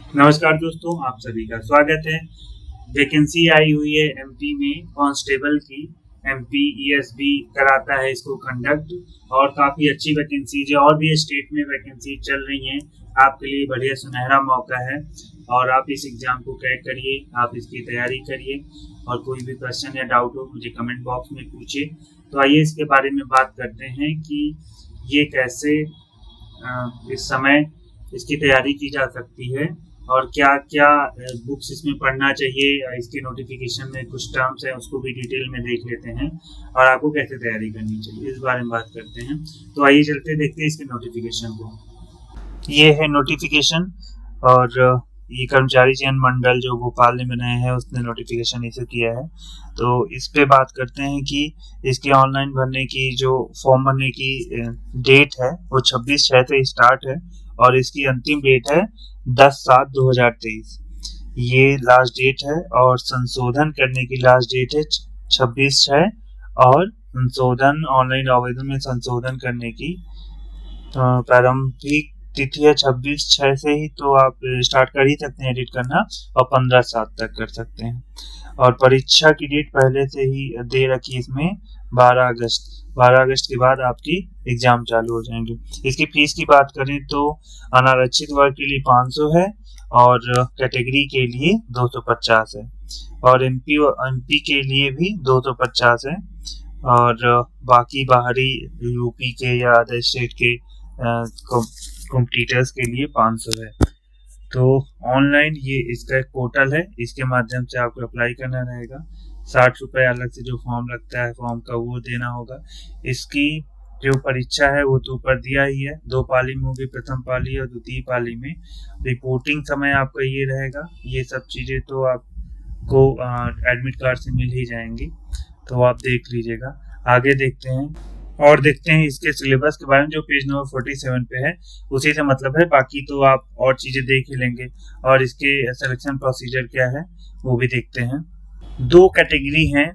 नमस्कार दोस्तों, आप सभी का स्वागत है। वैकेंसी आई हुई है एमपी में कांस्टेबल की। एमपी ईएसबी कराता है इसको कंडक्ट, और काफ़ी अच्छी वैकेंसी है। और भी स्टेट में वैकेंसी चल रही हैं। आपके लिए बढ़िया सुनहरा मौका है और आप इस एग्ज़ाम को क्रैक करिए, आप इसकी तैयारी करिए। और कोई भी क्वेश्चन या डाउट हो मुझे कमेंट बॉक्स में पूछिए। तो आइए इसके बारे में बात करते हैं कि ये कैसे इस समय इसकी तैयारी की जा सकती है और क्या क्या बुक्स इसमें पढ़ना चाहिए। इसके नोटिफिकेशन में कुछ टर्म्स हैं, उसको भी डिटेल में देख लेते हैं और आपको कैसे तैयारी करनी चाहिए इस बारे में बात करते हैं। तो आइए चलते देखते हैं इसके नोटिफिकेशन को। ये है नोटिफिकेशन, और ये कर्मचारी चयन मंडल जो भोपाल ने बनाया है उसने नोटिफिकेशन इशू किया है। तो इस पे बात करते हैं कि इसके ऑनलाइन भरने की जो फॉर्म भरने की डेट है वो 26/6 से स्टार्ट है और इसकी अंतिम डेट है 10/7/2023। ये लास्ट डेट है और संशोधन करने की लास्ट डेट है 26/6। और संशोधन ऑनलाइन आवेदन में संशोधन करने की प्रारंभिक तिथि है 26/6 से ही, तो आप स्टार्ट कर ही सकते हैं एडिट करना और 15/7 तक कर सकते हैं। और परीक्षा की डेट पहले से ही दे रखी है इसमें 12 अगस्त के बाद आपकी एग्जाम चालू हो जाएंगे। इसकी फीस की बात करें तो अनारक्षित वर्ग के लिए 500 है और कैटेगरी के लिए 250 है और एमपी के लिए भी 250 है और बाकी बाहरी यूपी के या अदर स्टेट के कॉम्पिटिटर्स के लिए 500 है। तो ऑनलाइन ये इसका एक पोर्टल है, इसके माध्यम से आपको अप्लाई करना रहेगा। 60 रुपये अलग से जो फॉर्म लगता है फॉर्म का वो देना होगा। इसकी जो परीक्षा है वो तो ऊपर दिया ही है, 2 पाली में होगी, प्रथम पाली और द्वितीय पाली में। रिपोर्टिंग समय आपका ये रहेगा। ये सब चीज़ें तो आपको एडमिट कार्ड से मिल ही जाएंगी, तो आप देख लीजिएगा। आगे देखते हैं और देखते हैं इसके सिलेबस के बारे में जो पेज नंबर 47 पे है, उसी से मतलब है। बाकी तो आप और चीज़ें देख ही लेंगे। और इसके सिलेक्शन प्रोसीजर क्या है वो भी देखते हैं। 2 कैटेगरी हैं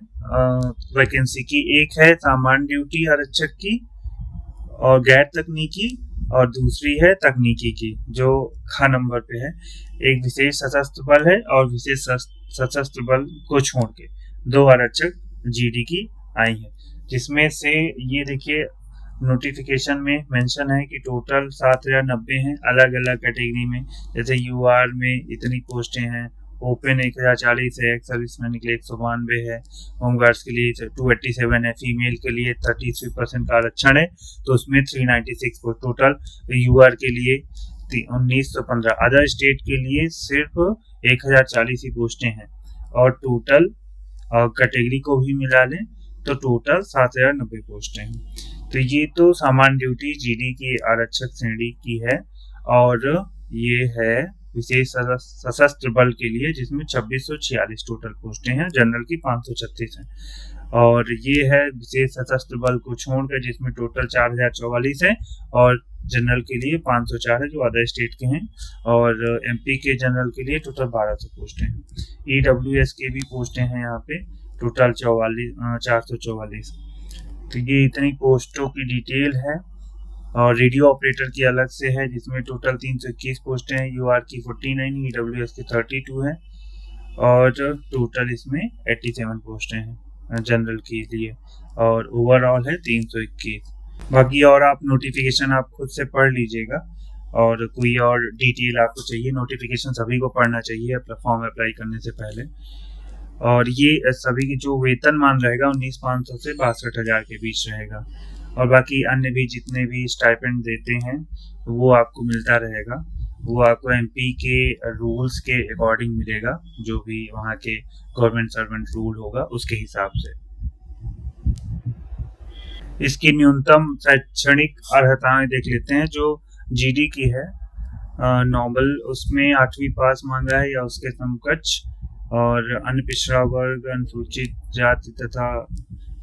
वैकेंसी की। एक है सामान्य ड्यूटी आरक्षक की और गैर तकनीकी, और दूसरी है तकनीकी की जो ख नंबर पे है। एक विशेष सशस्त्र बल है और विशेष सशस्त्र बल को छोड़ के 2 आरक्षक जीडी की आई है, जिसमें से ये देखिए नोटिफिकेशन में मेंशन है कि टोटल 7090 हैं अलग अलग कैटेगरी में। जैसे यूआर में इतनी पोस्टें हैं, ओपन 1040 है, एक्स सर्विसमैन के लिए 192 है, होमगार्ड्स के लिए 287 है, फीमेल के लिए 33% का आरक्षण है तो उसमें 396 पोस्ट टोटल। यूआर के लिए 1915, अदर स्टेट के लिए सिर्फ 1040 ही पोस्टें हैं और टोटल कैटेगरी को भी मिला लें तो टोटल 7090 पोस्टें हैं। तो ये तो सामान्य ड्यूटी जीडी की आरक्षक श्रेणी की है। और ये है विशेष सशस्त्र बल के लिए जिसमें 2646 टोटल पोस्टें हैं, जनरल की 536 हैं। और ये है विशेष सशस्त्र बल को छोड़कर जिसमें टोटल 4044 है और जनरल के लिए 504 है जो अदर स्टेट के हैं। और एमपी के जनरल के लिए टोटल 1200 पोस्टें हैं। ईडब्ल्यूएस के भी पोस्टें हैं यहाँ पे टोटल 444। तो ये इतनी पोस्टों की डिटेल है। और रेडियो ऑपरेटर की अलग से है जिसमें टोटल 321 पोस्टें हैं, यूआर की 49, ईडब्ल्यूएस की 32 है और टोटल इसमें 87 पोस्टें हैं जनरल के लिए और ओवरऑल है 321। बाकी और आप नोटिफिकेशन आप खुद से पढ़ लीजिएगा। और कोई और डिटेल आपको चाहिए, नोटिफिकेशन सभी को पढ़ना चाहिए अपना फॉर्म अप्लाई करने से पहले। और ये सभी की जो वेतनमान रहेगा 19,500 से 62,000 के बीच रहेगा। और बाकी अन्य भी जितने भी स्टाइपेंड देते हैं वो आपको मिलता रहेगा, वो आपको एमपी के रूल्स के अकॉर्डिंग मिलेगा, जो भी वहाँ के गवर्नमेंट सर्वेंट रूल होगा उसके हिसाब से। इसकी न्यूनतम शैक्षणिक अर्हताएं देख लेते हैं। जो जीडी की है नॉर्मल, उसमें 8वीं पास मांगा है या उसके समकक्ष। और अन्य पिछड़ा वर्ग, अनुसूचित जाति तथा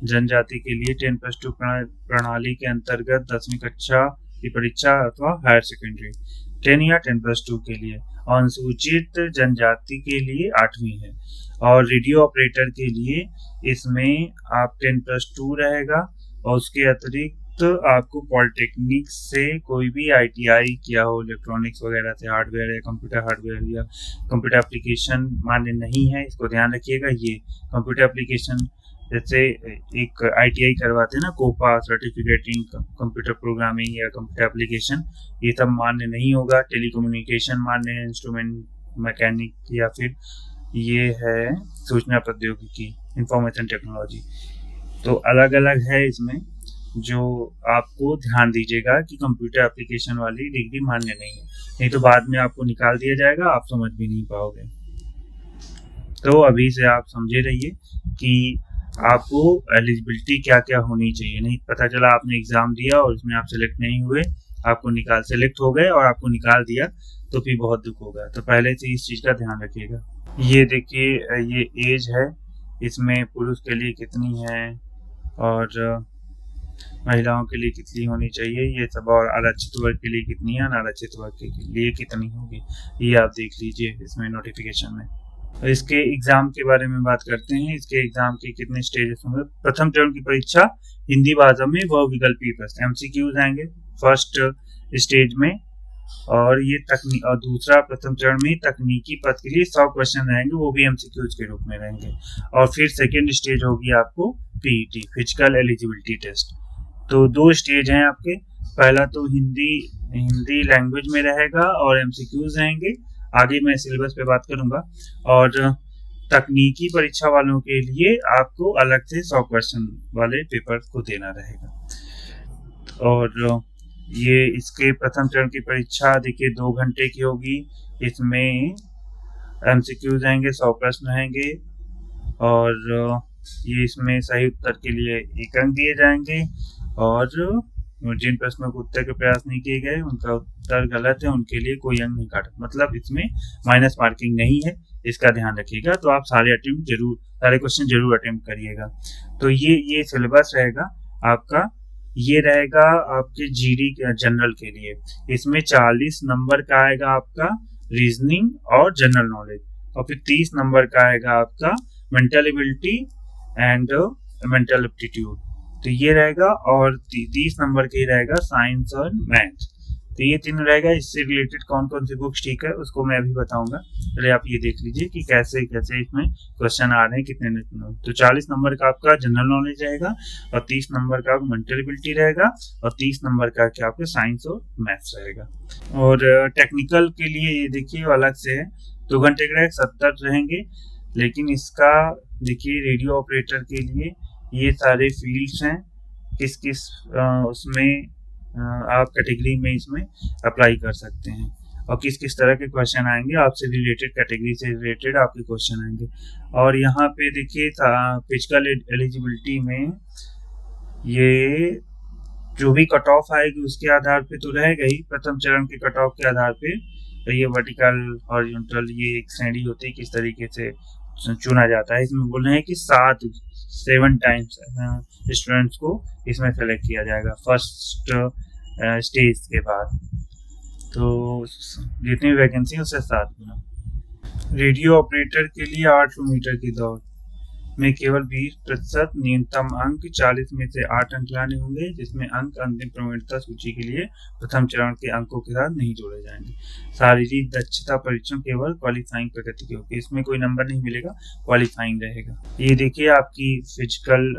जनजाति के लिए 10+2 प्रणाली के अंतर्गत 10वीं कक्षा की परीक्षा अथवा हायर सेकेंडरी 10 या 10+2 के लिए। और अनुसूचित जनजाति के लिए 8वीं है। और रेडियो ऑपरेटर के लिए इसमें आप 10+2 रहेगा और उसके अतिरिक्त आपको पॉलिटेक्निक से कोई भी ITI किया हो इलेक्ट्रॉनिक्स वगैरह से, हार्डवेयर या कंप्यूटर हार्डवेयर या कंप्यूटर एप्लीकेशन मान्य नहीं है, इसको ध्यान रखिएगा। ये कंप्यूटर एप्लीकेशन जैसे एक ITI करवाते हैं ना, COPA certificate in computer programming या कंप्यूटर एप्लीकेशन, ये सब मान्य नहीं होगा। टेलीकम्युनिकेशन मान्य है, इंस्ट्रूमेंट मैकेनिक या फिर ये है सूचना प्रौद्योगिकी इंफॉर्मेशन टेक्नोलॉजी। तो अलग अलग है इसमें, जो आपको ध्यान दीजिएगा कि कंप्यूटर एप्लीकेशन वाली डिग्री मान्य नहीं है, नहीं तो बाद में आपको निकाल दिया जाएगा, आप समझ भी नहीं पाओगे। तो अभी से आप समझे रहिए कि आपको एलिजिबिलिटी क्या क्या होनी चाहिए। नहीं पता चला आपने एग्जाम दिया और उसमें आप सेलेक्ट नहीं हुए, आपको सेलेक्ट हो गए और आपको निकाल दिया, तो फिर बहुत दुख होगा। तो पहले से इस चीज़ का ध्यान रखिएगा। ये देखिए, ये एज है, इसमें पुरुष के लिए कितनी है और महिलाओं के लिए कितनी होनी चाहिए, ये सब, और आरक्षित वर्ग के लिए कितनी है, अनारक्षित वर्ग के लिए कितनी होगी, ये आप देख लीजिए इसमें नोटिफिकेशन में। इसके एग्जाम के बारे में बात करते हैं। इसके एग्जाम के कितने स्टेजेस होंगे। प्रथम चरण की परीक्षा हिंदी भाषा में बहुविकल्पीय प्रश्न MCQs आएंगे फर्स्ट स्टेज में, और ये और दूसरा प्रथम चरण में तकनीकी पद के लिए 100 क्वेश्चन रहेंगे, वो भी MCQs के रूप में रहेंगे। और फिर सेकेंड स्टेज होगी आपको PET फिजिकल एलिजिबिलिटी टेस्ट। तो 2 स्टेज हैं आपके। पहला तो हिंदी लैंग्वेज में रहेगा और MCQs रहेंगे, आगे मैं सिलेबस पे बात करूंगा। और तकनीकी परीक्षा वालों के लिए आपको अलग से 100 क्वेश्चन वाले पेपर को देना रहेगा। और ये इसके प्रथम चरण की परीक्षा देखिए 2 घंटे की होगी। इसमें MCQs आएंगे, 100 प्रश्न रहेंगे, और ये इसमें सही उत्तर के लिए 1 अंक दिए जाएंगे, और जिन प्रश्नों को उत्तर के प्रयास नहीं किए गए, उनका उत्तर गलत है, उनके लिए कोई अंक नहीं काटा, मतलब इसमें माइनस मार्किंग नहीं है, इसका ध्यान रखिएगा। तो आप सारे क्वेश्चन जरूर अटेम्प्ट करिएगा। तो ये सिलेबस रहेगा आपका। ये रहेगा आपके GD जनरल के लिए। इसमें 40 नंबर का आएगा आपका रीजनिंग और जनरल नॉलेज, और फिर 30 नंबर का आएगा आपका mental ability and mental aptitude, तो ये रहेगा। और 30 नंबर के रहेगा साइंस और मैथ। तो ये तीनों रहेगा। इससे रिलेटेड कौन कौन सी बुक्स ठीक है उसको मैं अभी बताऊंगा, पहले आप ये देख लीजिए कि कैसे कैसे इसमें क्वेश्चन आ रहे हैं, कितने। तो 40 नंबर का आपका जनरल नॉलेज रहेगा, और 30 नंबर का मेंटल एबिलिटी रहेगा, और 30 नंबर का क्या आपका साइंस और मैथ्स रहेगा। और टेक्निकल के लिए ये देखिए अलग से है, 2 घंटे के 70 रहेंगे। लेकिन इसका देखिए रेडियो ऑपरेटर के लिए ये सारे फील्ड्स हैं, किस किस उसमें आप कैटेगरी में इसमें अप्लाई कर सकते हैं, और किस किस तरह के क्वेश्चन आएंगे आपसे रिलेटेड, कैटेगरी से रिलेटेड आपके क्वेश्चन आएंगे। और यहाँ पे देखिए फिजिकल एलिजिबिलिटी में ये जो भी कट ऑफ आएगी उसके आधार पे तो रहेगा ही, प्रथम चरण के कट ऑफ के आधार पे। तो ये वर्टिकल हॉरिजॉन्टल ये एक श्रेणी होती है, किस तरीके से चुना जाता है। इसमें बोल रहे हैं कि 7 टाइम्स स्टूडेंट्स को इसमें सेलेक्ट किया जाएगा फर्स्ट स्टेज के बाद। तो जितनी वैकेंसी है उससे 7 गुना। रेडियो ऑपरेटर के लिए 800 मीटर की दौड़ में केवल 20% न्यूनतम अंक 40 में से 8 अंक लाने होंगे, जिसमें अंक अंतिम प्रवीणता सूची के लिए प्रथम चरण के अंकों के साथ नहीं जोड़े जाएंगे। शारीरिक दक्षता परीक्षण केवल क्वालिफाइंग प्रगति की होगी, इसमें कोई नंबर नहीं मिलेगा, क्वालिफाइंग रहेगा। ये देखिए आपकी फिजिकल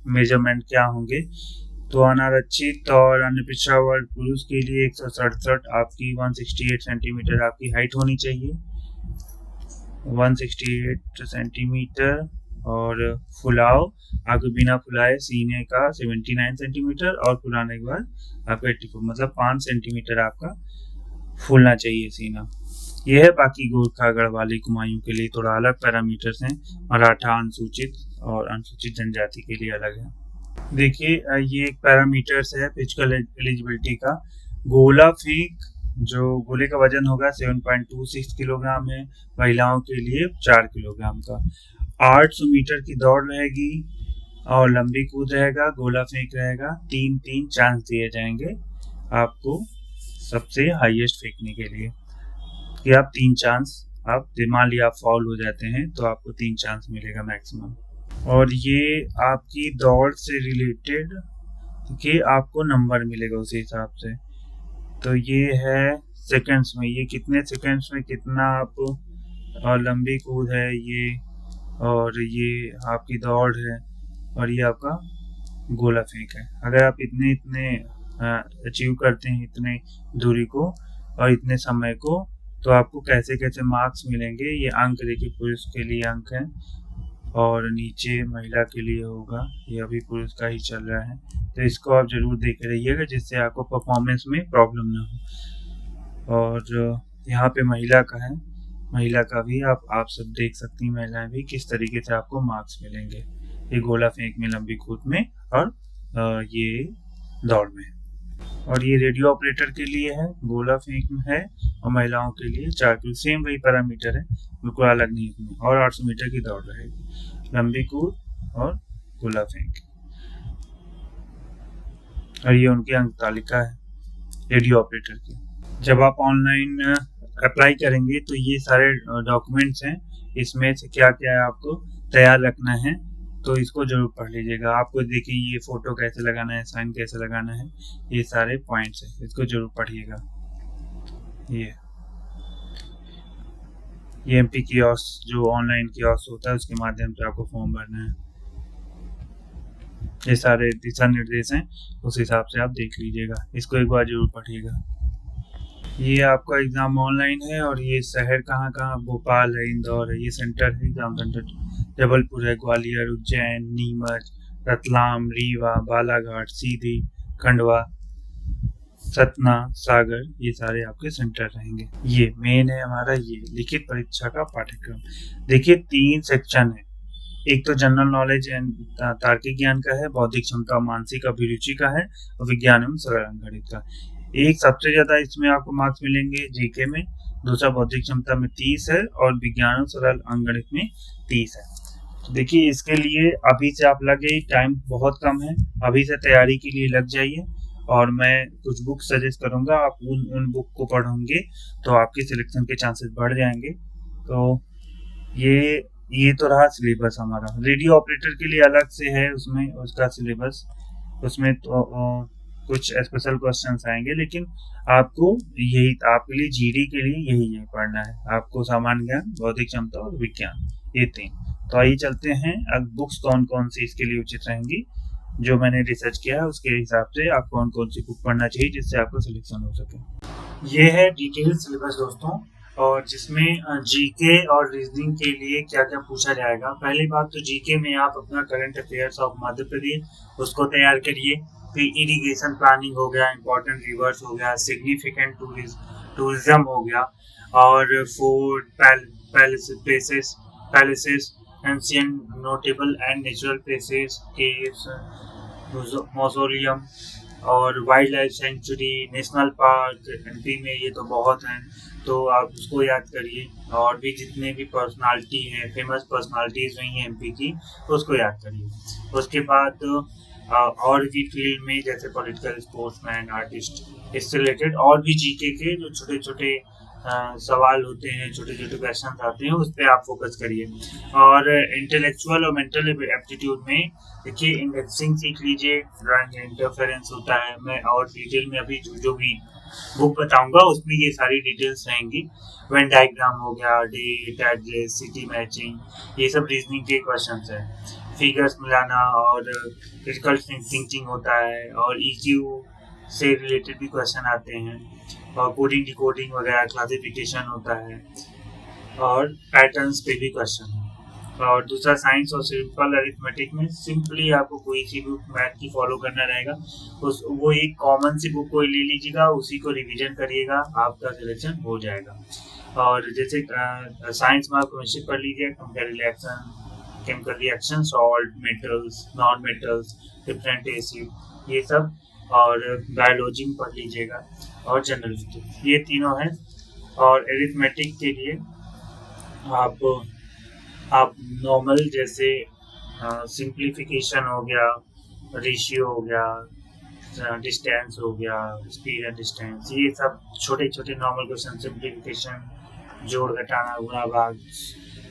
मेजरमेंट क्या होंगे। तो अनारक्षित और अन्य पिछड़ा वर्ग पुरुष के लिए 167 आपकी 168 सेंटीमीटर आपकी हाइट होनी चाहिए, 168 सेंटीमीटर। और फुलाव आपको बिना फुलाए सीने का 79 सेंटीमीटर, और फुलाने के बाद आपका 84 मतलब 5 सेंटीमीटर आपका फूलना चाहिए सीना। यह है। बाकी गोरखा गढ़वाली कुमायूं के लिए थोड़ा अलग पैरामीटर्स हैं, मराठा अनुसूचित और अनुसूचित जनजाति के लिए अलग है। देखिए ये एक पैरामीटर्स है फिजिकल एलिजिबिलिटी का। गोला फेंक, जो गोले का वजन होगा 7.26 किलोग्राम है, महिलाओं के लिए 4 किलोग्राम का। 800 मीटर की दौड़ रहेगी, और लंबी कूद रहेगा, गोला फेंक रहेगा। 3 चांस दिए जाएंगे आपको सबसे हाईएस्ट फेंकने के लिए, कि आप 3 चांस, आप मान लिया आप फाउल हो जाते हैं तो आपको 3 चांस मिलेगा मैक्सिमम। और ये आपकी दौड़ से रिलेटेड कि आपको नंबर मिलेगा उसी हिसाब से। तो ये है सेकंड्स में, ये कितने सेकंड्स में कितना आप, और लंबी कूद है ये, और ये आपकी दौड़ है, और ये आपका गोला फेंक है। अगर आप इतने इतने अचीव करते हैं इतने दूरी को और इतने समय को, तो आपको कैसे कैसे मार्क्स मिलेंगे। ये अंक देखिए, पुरुष के लिए अंक है और नीचे महिला के लिए होगा, ये अभी पुरुष का ही चल रहा है। तो इसको आप जरूर देख रहिएगा जिससे आपको परफॉर्मेंस में प्रॉब्लम ना हो। और यहाँ पे महिला का है, महिला का भी आप सब देख सकती हैं, महिलाएं भी किस तरीके से आपको मार्क्स मिलेंगे, ये गोला फेंक में, लंबी कूद में और ये दौड़ में। और ये रेडियो ऑपरेटर के लिए है, गोला फेंक में है, और महिलाओं के लिए 4 किलो, सेम वही पैरामीटर है, बिल्कुल अलग नहीं इसमें। और 800 मीटर की दौड़ रहेगी, लंबी कूद और गोला फेंक। और ये उनकी अंक तालिका है रेडियो ऑपरेटर की। जब आप ऑनलाइन अप्लाई करेंगे तो ये सारे डॉक्यूमेंट्स हैं, इसमें से क्या क्या आपको तैयार रखना है, तो इसको जरूर पढ़ लीजिएगा। आपको देखिए ये फोटो कैसे लगाना है, साइन कैसे लगाना है, ये सारे पॉइंट्स हैं, इसको जरूर पढ़िएगा। ये एमपी कियोस्क जो ऑनलाइन कियोस्क होता है उसके माध्यम से आपको फॉर्म भरना है। ये सारे दिशा निर्देश हैं, उस हिसाब से आप देख लीजिएगा, इसको एक बार जरूर पढ़िएगा। ये आपका एग्जाम ऑनलाइन है, और ये शहर कहाँ कहाँ, भोपाल है, इंदौर है, ये सेंटर है, एग्जाम सेंटर जबलपुर है, ग्वालियर, उज्जैन, नीमच, रतलाम, रीवा, बालाघाट, सीधी, खंडवा, सतना, सागर, ये सारे आपके सेंटर रहेंगे। ये मेन है हमारा ये लिखित परीक्षा का पाठ्यक्रम। देखिए 3 सेक्शन है, एक तो जनरल नॉलेज एंड तार्किक ज्ञान का है, बौद्धिक क्षमता मानसिक अभिरुचि का है, और विज्ञान एवं सरल अंकगणित का। एक सबसे ज्यादा इसमें आपको मार्क्स मिलेंगे जीके में, दूसरा बौद्धिक क्षमता में 30 है, और विज्ञान और सरल अंकगणित में 30 है। तो देखिए इसके लिए अभी से आप लगे, टाइम बहुत कम है, अभी से तैयारी के लिए लग जाइए। और मैं कुछ बुक सजेस्ट करूंगा, आप उन बुक को पढ़ोगे तो आपके सिलेक्शन के चांसेस बढ़ जाएंगे। तो ये तो रहा सिलेबस हमारा। रेडियो ऑपरेटर के लिए अलग से है, उसमें उसका सिलेबस, उसमें तो कुछ स्पेशल क्वेश्चंस आएंगे, लेकिन आपको यही, आपके लिए जीडी के लिए यही पढ़ना है, आपको सामान्य ज्ञान, बौद्धिक क्षमता और विज्ञान, ये 3। तो आइए चलते हैं, अब बुक्स कौन कौन सी इसके लिए उचित रहेंगी, जो मैंने रिसर्च किया है उसके हिसाब से आप कौन कौन सी बुक पढ़ना चाहिए जिससे आपका सिलेक्शन हो सके। ये है डिटेल सिलेबस दोस्तों, और जिसमें जीके और रीजनिंग के लिए क्या क्या पूछा जाएगा। पहली बात तो जीके में आप अपना current affairs of Madhya Pradesh उसको तैयार करिए। फिर इरिगेशन प्लानिंग हो गया, इंपॉर्टेंट रिवर्स हो गया, सिग्निफिकेंट टूरिज्म हो गया, और fort, palaces, ancient notable and natural places, caves, mausoleum, और wildlife sanctuary, national park MP में, ये तो बहुत हैं, तो आप उसको याद करिए। और भी जितने भी पर्सनालिटी हैं, फेमस पर्सनालिटीज हुई हैं एमपी की, उसको याद करिए। उसके बाद और भी फील्ड में जैसे पॉलिटिकल, स्पोर्ट्समैन, आर्टिस्ट, इससे रिलेटेड और भी जीके के जो छोटे छोटे सवाल होते हैं, छोटे छोटे क्वेश्चन आते हैं, उस पर आप फोकस करिए। और इंटेलेक्चुअल और मेंटल एप्टीट्यूड में देखिए इंडेक्सिंग सीख लीजिए, ड्राइंग इंटरफेरेंस होता है, मैं और डिटेल में अभी जो भी बुक बताऊंगा उसमें ये सारी डिटेल्स रहेंगी। वेन डायग्राम हो गया, डेट एड्रेस, सिटी मैचिंग, ये सब रीजनिंग के क्वेश्चन है। फिगर्स मिलाना और क्रिटिकल थिंकिंग होता है, और ईक्यू से रिलेटेड भी क्वेश्चन आते हैं, और कोडिंग डिकोडिंग वगैरह, क्लासिफिकेशन होता है, और पैटर्न्स पे भी क्वेश्चन है। और दूसरा साइंस और सिंपल अरिथमेटिक में सिंपली आपको कोई सी बुक मैथ की फॉलो करना रहेगा, वो एक कॉमन सी बुक कोई ले लीजिएगा, उसी को रिवीजन करिएगा, आपका सिलेक्शन हो जाएगा। और जैसे साइंस में आप केमिस्ट्री पढ़ लीजिए, chemical reaction, salt, metals, non metals, different acid, ये सब, और बायोलॉजी में पढ़ लीजिएगा, और जनरल फिजिक्स, ये तीनों हैं। और एरिथमेटिक के लिए आप नॉर्मल जैसे सिंप्लीफिकेशन हो गया, रेशियो हो गया, डिस्टेंस हो गया, स्पीड एंड डिस्टेंस, ये सब छोटे छोटे नॉर्मल क्वेश्चन, सिंप्लीफिकेशन, जोड़ घटाना, गुणा भाग,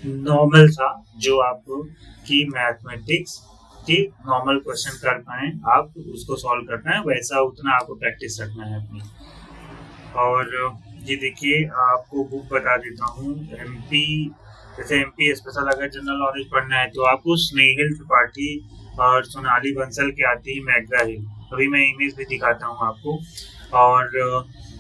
नॉर्मल था जो आपको की मैथमेटिक्स कि नॉर्मल क्वेश्चन कर पाए आप उसको सॉल्व करना है, वैसा उतना आपको प्रैक्टिस रखना है अपनी। और ये देखिए आपको बुक बता देता हूँ, एमपी जैसे एमपी स्पेशल अगर जनरल नॉलेज पढ़ना है तो आपको स्नेहिल त्रिपाठी और सोनाली बंसल की आती है मैग्रा हिल, अभी मैं इमेज भी दिखाता हूँ आपको। और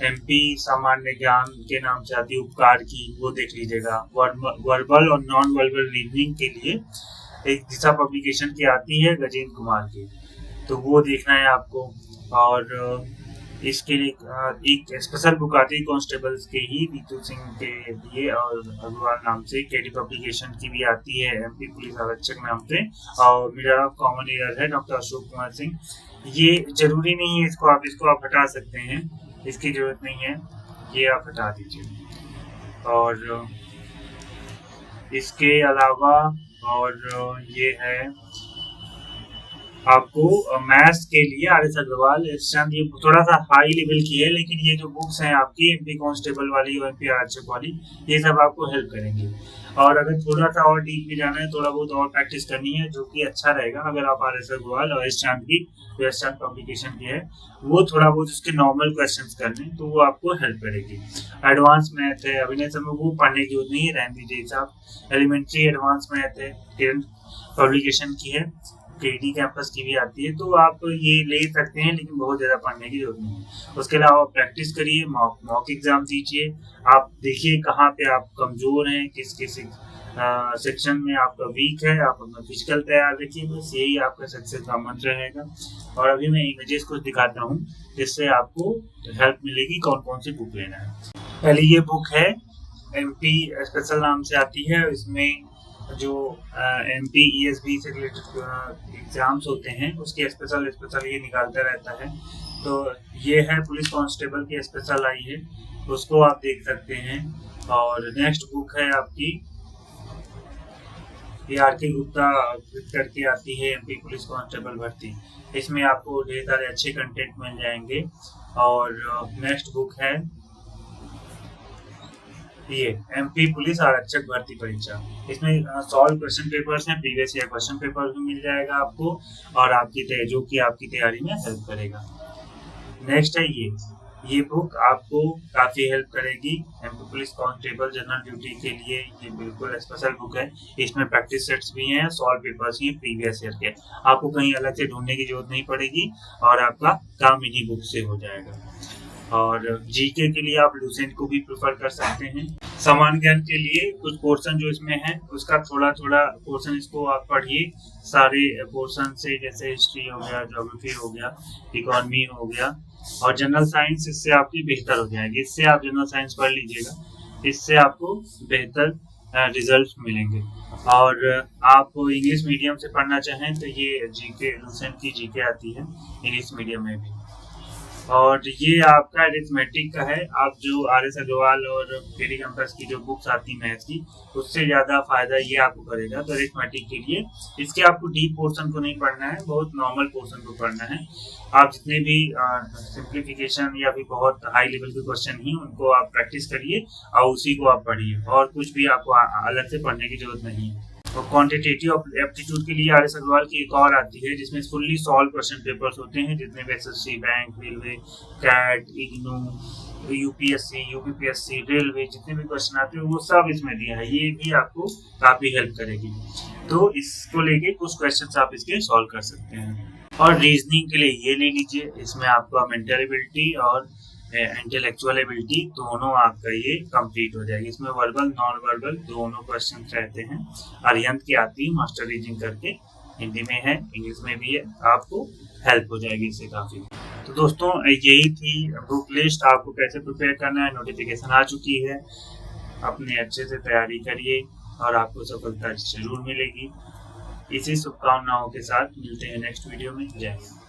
एमपी सामान्य ज्ञान के नाम से आती है उपकार की, वो देख लीजिएगा। वर्बल और नॉन वर्बल रीजनिंग के लिए एक दिशा पब्लिकेशन की आती है गजेंद्र कुमार की, तो वो देखना है आपको। और इसके लिए एक स्पेशल बुक आती है कांस्टेबल्स के ही, नीतू सिंह के लिए और अग्रवाल नाम से, केडी पब्लिकेशन की भी आती है एमपी पुलिस आरक्षक नाम से, और मिरर ऑफ कॉमन ईयर है डॉक्टर अशोक कुमार सिंह। ये जरूरी नहीं है, इसको आप हटा सकते हैं, इसकी जरूरत नहीं है, ये आप हटा दीजिए। और इसके अलावा और ये है आपको मैथ्स के लिए आर एस अग्रवाल, ये थोड़ा सा हाई लेवल की है, लेकिन ये जो बुक्स हैं आपकी एमपी कांस्टेबल वाली और एमपी आरक्षक वाली, ये सब आपको हेल्प करेंगे। और अगर थोड़ा सा और डीप में जाना है, थोड़ा बहुत और प्रैक्टिस करनी है, जो कि अच्छा रहेगा अगर आप आर एस अग्रवाल और एस चांद की पब्लिकेशन की है, वो थोड़ा बहुत उसके नॉर्मल क्वेश्चंस कर लें तो वो आपको हेल्प करेगी। एडवांस मैथ है अभिनय सर में, वो पढ़ने की जरूरत नहीं है, रहने दीजिए साहब। एलिमेंट्री एडवांस मैथ है, किरण पब्लिकेशन की है, केडी कैंपस की भी आती है, तो आप ये ले सकते हैं, लेकिन बहुत ज़्यादा पढ़ने की जरूरत नहीं है। उसके अलावा प्रैक्टिस करिए, मॉक एग्जाम दीजिए, आप देखिए कहाँ पे आप कमज़ोर हैं, किस किस सेक्शन में आपका वीक है, आप अपना फिजिकल तैयार रखिए, बस यही आपका सक्सेस का मंत्र रहेगा। और अभी मैं इमेजेस कुछ दिखाता हूँ जिससे आपको हेल्प मिलेगी कौन कौन सी बुक लेना है। पहले ये बुक है एमपी स्पेशल नाम से आती है, इसमें जो एमपी ईएसबी से रिलेटेड एग्जाम्स होते हैं उसके स्पेशल ये निकालता रहता है। तो ये है पुलिस कांस्टेबल की स्पेशल आई है, उसको आप देख सकते हैं। और नेक्स्ट बुक है आपकी ये आर के गुप्ता करके आती है एमपी पुलिस कांस्टेबल भर्ती, इसमें आपको ढेर सारे अच्छे कंटेंट मिल जाएंगे। और नेक्स्ट बुक है ये एमपी पुलिस आरक्षक भर्ती परीक्षा, इसमें सॉल्व क्वेश्चन पेपर्स हैं, प्रीवियस ईयर क्वेश्चन पेपर भी मिल जाएगा आपको, और आपकी जो कि आपकी तैयारी में हेल्प करेगा। नेक्स्ट है ये बुक आपको काफ़ी हेल्प करेगी MP police constable general duty के लिए, ये बिल्कुल स्पेशल बुक है। इसमें प्रैक्टिस सेट्स भी हैं, सॉल्व पेपर्स ही प्रीवियस ईयर के, आपको कहीं अलग से ढूंढने की जरूरत नहीं पड़ेगी और आपका काम इन्हीं बुक से हो जाएगा। और जीके के लिए आप लूसेंट को भी प्रेफर कर सकते हैं। सामान्य ज्ञान के लिए कुछ पोर्शन जो इसमें है उसका थोड़ा थोड़ा पोर्शन इसको आप पढ़िए, सारे पोर्शन से, जैसे हिस्ट्री हो गया, ज्योग्राफी हो गया, इकोनॉमी हो गया, और जनरल साइंस इससे आपकी बेहतर हो जाएगी। इससे आप जनरल साइंस पढ़ लीजिएगा, इससे आपको बेहतर रिजल्ट मिलेंगे। और आप इंग्लिश मीडियम से पढ़ना चाहें तो ये जीके लूसेंट की जीके आती है इंग्लिश मीडियम में भी। और ये आपका अरिथमेटिक का है, आप जो आर एस अग्रवाल और केडी कैंपस की जो बुक्स आती है मैथ्स की, उससे ज़्यादा फायदा ये आपको करेगा। तो अरिथमेटिक के लिए इसके आपको डीप पोर्शन को नहीं पढ़ना है, बहुत नॉर्मल पोर्शन को पढ़ना है। आप जितने भी सिंप्लीफिकेशन या फिर बहुत हाई लेवल के क्वेश्चन ही उनको आप प्रैक्टिस करिए और उसी को आप पढ़िए, और कुछ भी आपको अलग से पढ़ने की जरूरत नहीं है। तो क्वांटिटेटिव एप्टीट्यूड के लिए आर एस अग्रवाल की एक और आती है जिसमें फुल्ली सॉल्व क्वेश्चन पेपर्स होते हैं, जितने भी SSC, bank, railway, CAT, IGNOU, UPSC, UPPSC, railway, जितने भी क्वेश्चन आते हैं वो सब इसमें दिया है, ये भी आपको काफी हेल्प करेगी। तो इसको लेके कुछ क्वेश्चन आप इसके सॉल्व कर सकते हैं। और रीजनिंग के लिए ये ले लीजिए, इसमें आपका मेंटल एबिलिटी और इंटेलेक्चुअल एबिलिटी दोनों आपका ये कंप्लीट हो जाएगी। इसमें वर्बल नॉन वर्बल दोनों क्वेश्चन रहते हैं। अरिहंत की आती है मास्टर रीजनिंग करके, हिंदी में है, इंग्लिश में भी है, आपको हेल्प हो जाएगी इससे काफ़ी। तो दोस्तों यही थी बुक लिस्ट, आपको कैसे प्रिपेयर करना है, नोटिफिकेशन आ चुकी है, अपने अच्छे से तैयारी करिए और आपको सफलता जरूर मिलेगी। इसी शुभकामनाओं के साथ मिलते हैं नेक्स्ट वीडियो में। जय हिंद।